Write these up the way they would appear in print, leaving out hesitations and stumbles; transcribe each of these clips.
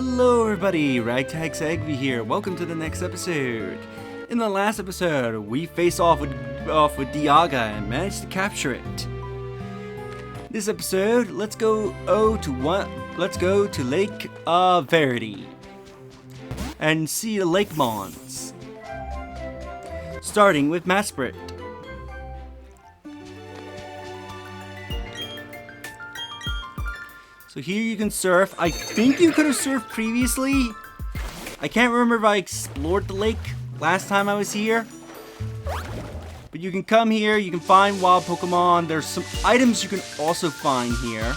Hello everybody, Ragtag Sagvi here. Welcome to the next episode. In the last episode, we faced off with Diaga and managed to capture it. This episode, let's go to Lake Verity and see the lake mons. Starting with Mesprit. So here you can surf. I think you could have surfed previously. I can't remember if I explored the lake last time I was here. But you can come here, you can find wild Pokemon. There's some items you can also find here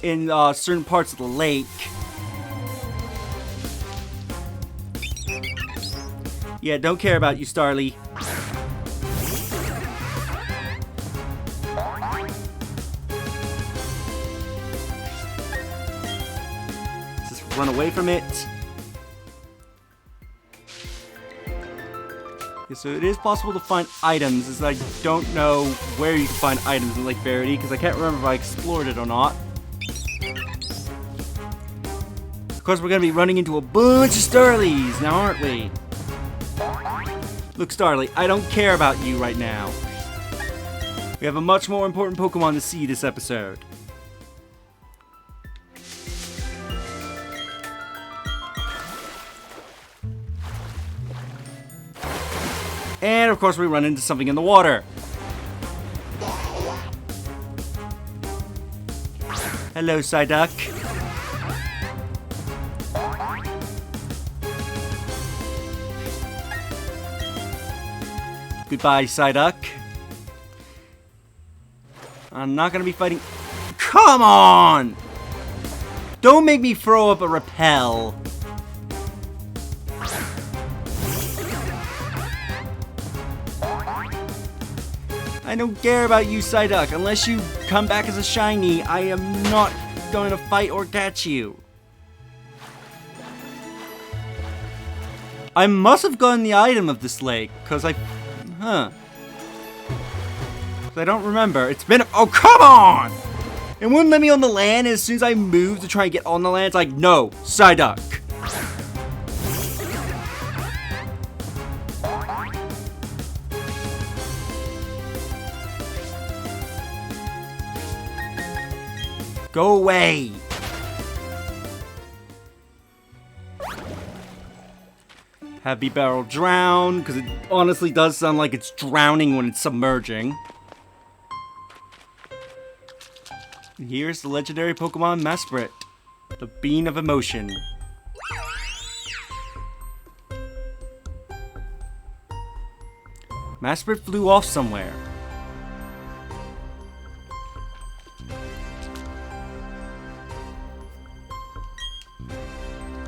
in certain parts of the lake. Yeah, don't care about you, Starly. Run away from it. Okay, so it is possible to find items, as I don't know where you can find items in Lake Verity, because I can't remember if I explored it or not. Of course, we're going to be running into a bunch of Starlies now, aren't we? Look, Starly, I don't care about you right now. We have a much more important Pokemon to see this episode. And of course we run into something in the water. Hello, Psyduck. Goodbye, Psyduck. I'm not gonna be fighting. Come on! Don't make me throw up a repel. I don't care about you, Psyduck. Unless you come back as a shiny, I am not going to fight or catch you. I must have gotten the item of this lake, because I don't remember. It's been... Oh, come on! It wouldn't let me on the land, and as soon as I moved to try and get on the land, it's like, no, Psyduck. Go away! Heavy Barrel drown, because it honestly does sound like it's drowning when it's submerging. And here's the legendary Pokemon Mesprit, the Bean of Emotion. Mesprit flew off somewhere.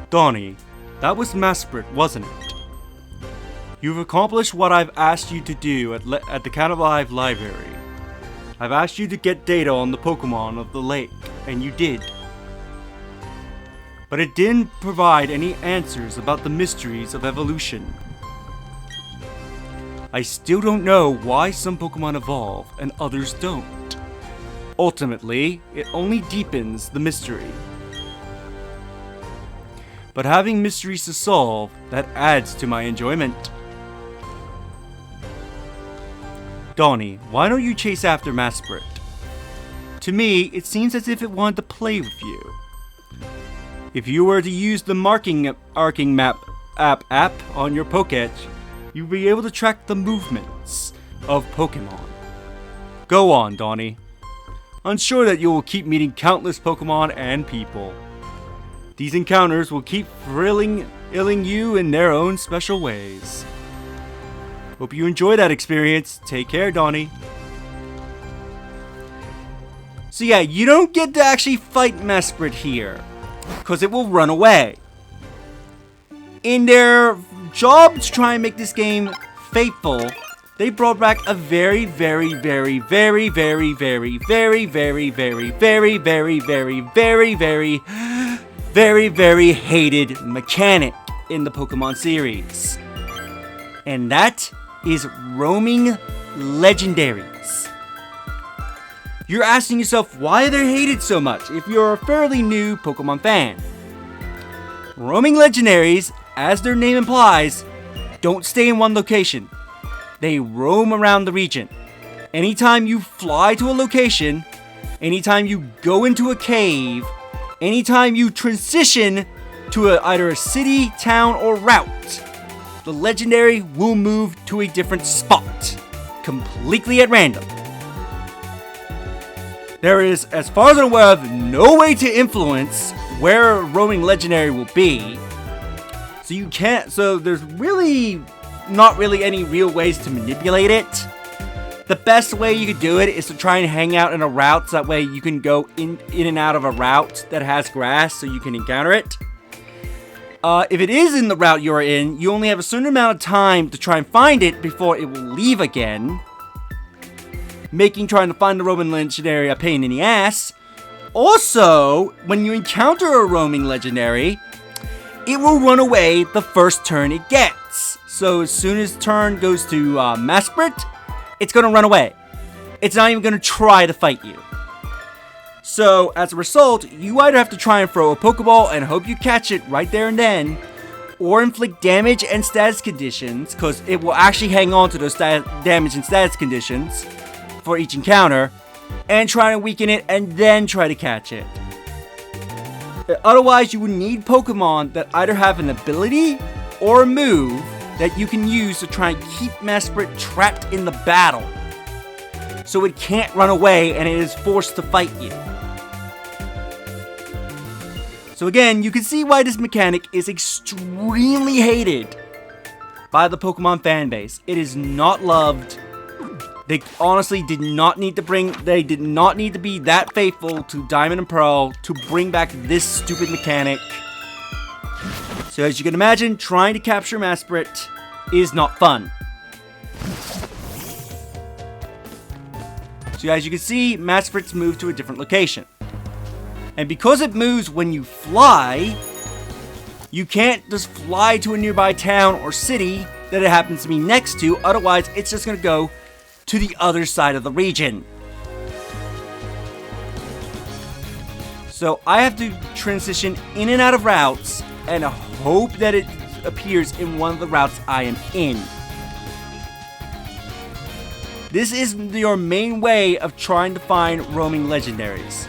Donnie, that was Mesprit, wasn't it? You've accomplished what I've asked you to do at the Canalive Library. I've asked you to get data on the Pokemon of the lake, and you did. But it didn't provide any answers about the mysteries of evolution. I still don't know why some Pokemon evolve and others don't. Ultimately, it only deepens the mystery. But having mysteries to solve, that adds to my enjoyment. Donnie, why don't you chase after Mesprit? To me, it seems as if it wanted to play with you. If you were to use the arcing map app on your Pokédex, you'd be able to track the movements of Pokemon. Go on, Donnie. I'm sure that you will keep meeting countless Pokemon and people. These encounters will keep thrilling you in their own special ways. Hope you enjoy that experience. Take care, Donnie. So yeah, you don't get to actually fight Mesprit here, because it will run away. In their job to try and make this game faithful, they brought back a very hated mechanic in the Pokemon series. And that is roaming legendaries. You're asking yourself why they're hated so much if you're a fairly new Pokemon fan. Roaming legendaries, as their name implies, don't stay in one location. They roam around the region. Anytime you fly to a location, anytime you go into a cave, anytime you transition to either a city, town, or route, the legendary will move to a different spot, completely at random. There is, as far as I'm aware of, no way to influence where a roaming legendary will be. So there's really not really any real ways to manipulate it. The best way you could do it is to try and hang out in a route, so that way you can go in and out of a route that has grass so you can encounter it. If it is in the route you're in, you only have a certain amount of time to try and find it before it will leave again, making trying to find the roaming legendary a pain in the ass. Also, when you encounter a roaming legendary, it will run away the first turn it gets. So as soon as turn goes to Mesprit, it's going to run away. It's not even going to try to fight you. So as a result, you either have to try and throw a Pokeball and hope you catch it right there and then, or inflict damage and status conditions, because it will actually hang on to those damage and status conditions for each encounter, and try to weaken it and then try to catch it. Otherwise, you would need Pokemon that either have an ability or a move that you can use to try and keep Mesprit trapped in the battle, so it can't run away and it is forced to fight you. So again, you can see why this mechanic is extremely hated by the Pokemon fanbase. It is not loved. They honestly did not need to be that faithful to Diamond and Pearl to bring back this stupid mechanic. So as you can imagine, trying to capture Mesprit is not fun. So as you can see, Mesprit's moved to a different location. And because it moves when you fly, you can't just fly to a nearby town or city that it happens to be next to, otherwise it's just going to go to the other side of the region. So I have to transition in and out of routes and hope that it appears in one of the routes I am in. This is your main way of trying to find roaming legendaries.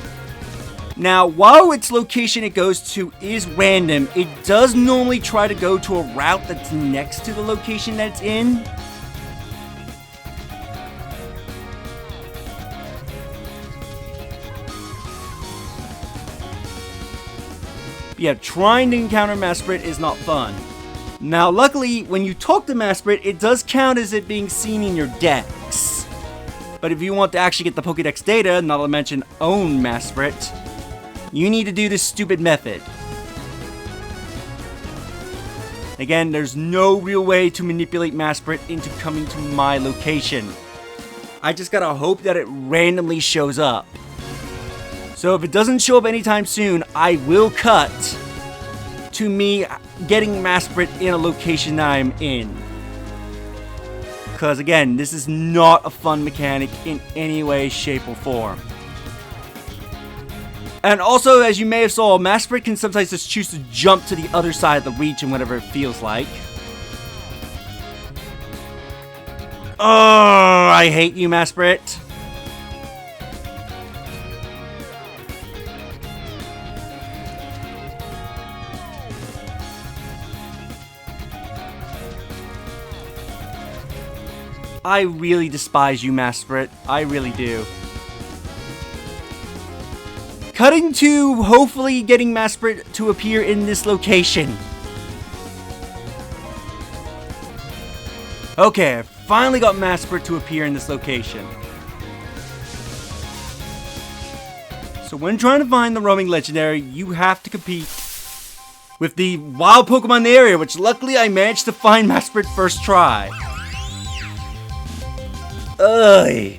Now, while its location it goes to is random, it does normally try to go to a route that's next to the location that it's in. Yeah, trying to encounter Mesprit is not fun. Now, luckily, when you talk to Mesprit, it does count as it being seen in your Dex. But if you want to actually get the Pokédex data, not to mention own Mesprit, you need to do this stupid method. Again, there's no real way to manipulate Mesprit into coming to my location. I just gotta hope that it randomly shows up. So if it doesn't show up anytime soon, I will cut to me getting Mesprit in a location that I'm in. Because again, this is not a fun mechanic in any way, shape, or form. And also, as you may have saw, Mesprit can sometimes just choose to jump to the other side of the region whenever it feels like. Oh, I hate you, Mesprit. I really despise you, Mesprit. I really do. Cutting to hopefully getting Mesprit to appear in this location. Okay, I finally got Mesprit to appear in this location. So when trying to find the roaming legendary, you have to compete with the wild Pokemon in the area, which luckily I managed to find Mesprit first try. Ugh.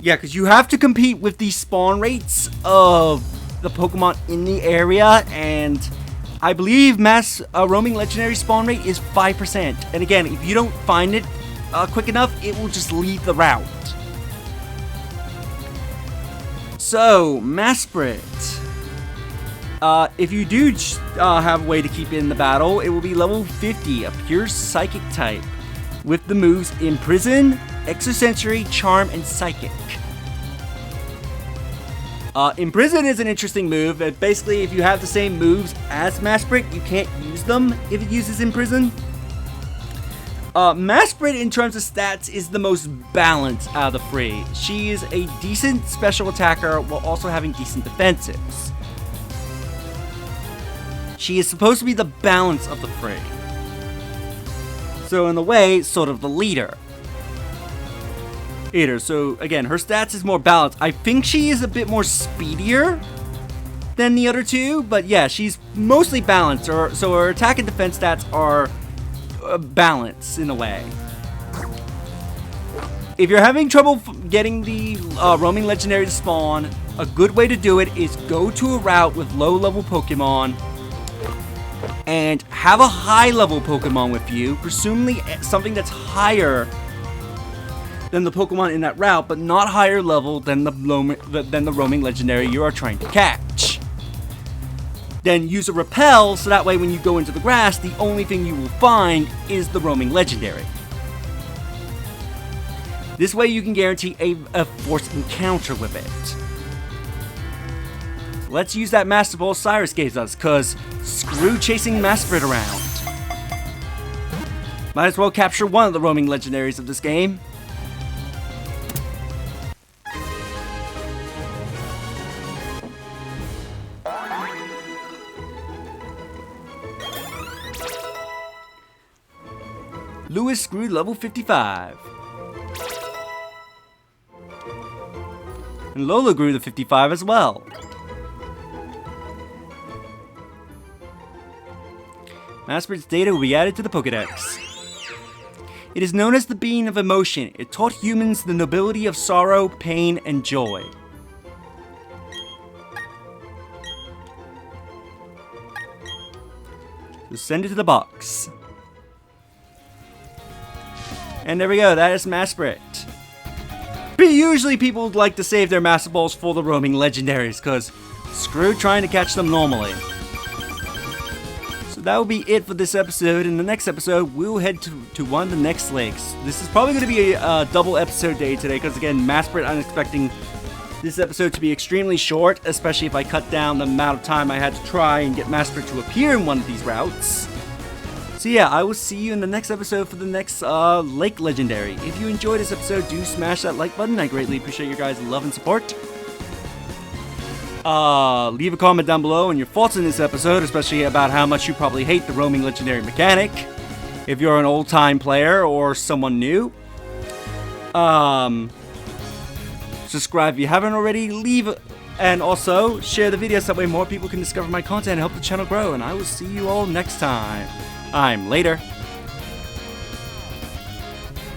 Yeah, because you have to compete with the spawn rates of the Pokemon in the area, and I believe roaming legendary spawn rate is 5%. And again, if you don't find it quick enough, it will just leave the route. So, Mesprit. If you do have a way to keep it in the battle, it will be level 50, a pure psychic type, with the moves Imprison, Exosensory, Charm, and Psychic. Imprison is an interesting move. Basically, if you have the same moves as Mesprit, you can't use them if it uses Imprison. Mesprit, in terms of stats, is the most balanced out of the three. She is a decent special attacker while also having decent defensives. She is supposed to be the balance of the three. So in a way, sort of the leader. So again, her stats is more balanced. I think she is a bit more speedier than the other two, but yeah, she's mostly balanced. So her attack and defense stats are balanced in a way. If you're having trouble getting the roaming legendary to spawn, a good way to do it is go to a route with low level Pokemon and have a high level Pokemon with you, presumably something that's higher than the Pokemon in that route, but not higher level than the roaming legendary you are trying to catch. Then use a repel, so that way when you go into the grass, the only thing you will find is the roaming legendary. This way you can guarantee a forced encounter with it. Let's use that Master Ball Cyrus gave us, cause screw chasing Mesprit around. Might as well capture one of the roaming legendaries of this game. Lewis grew level 55. And Lola grew to 55 as well. Mesprit's data will be added to the Pokédex. It is known as the Being of Emotion. It taught humans the nobility of sorrow, pain, and joy. So send it to the box. And there we go, that is Mesprit. But usually people like to save their Master Balls for the roaming legendaries, because screw trying to catch them normally. So that will be it for this episode. In the next episode, we'll head to one of the next lakes. This is probably going to be a double episode day today, because again, Mesprit, I'm expecting this episode to be extremely short, especially if I cut down the amount of time I had to try and get Mesprit to appear in one of these routes. So yeah, I will see you in the next episode for the next Lake Legendary. If you enjoyed this episode, do smash that like button. I greatly appreciate your guys' love and support. Leave a comment down below on your thoughts in this episode, especially about how much you probably hate the roaming legendary mechanic. If you're an old-time player or someone new. Subscribe if you haven't already. And also, share the video so that way more people can discover my content and help the channel grow. And I will see you all next time. I'm later.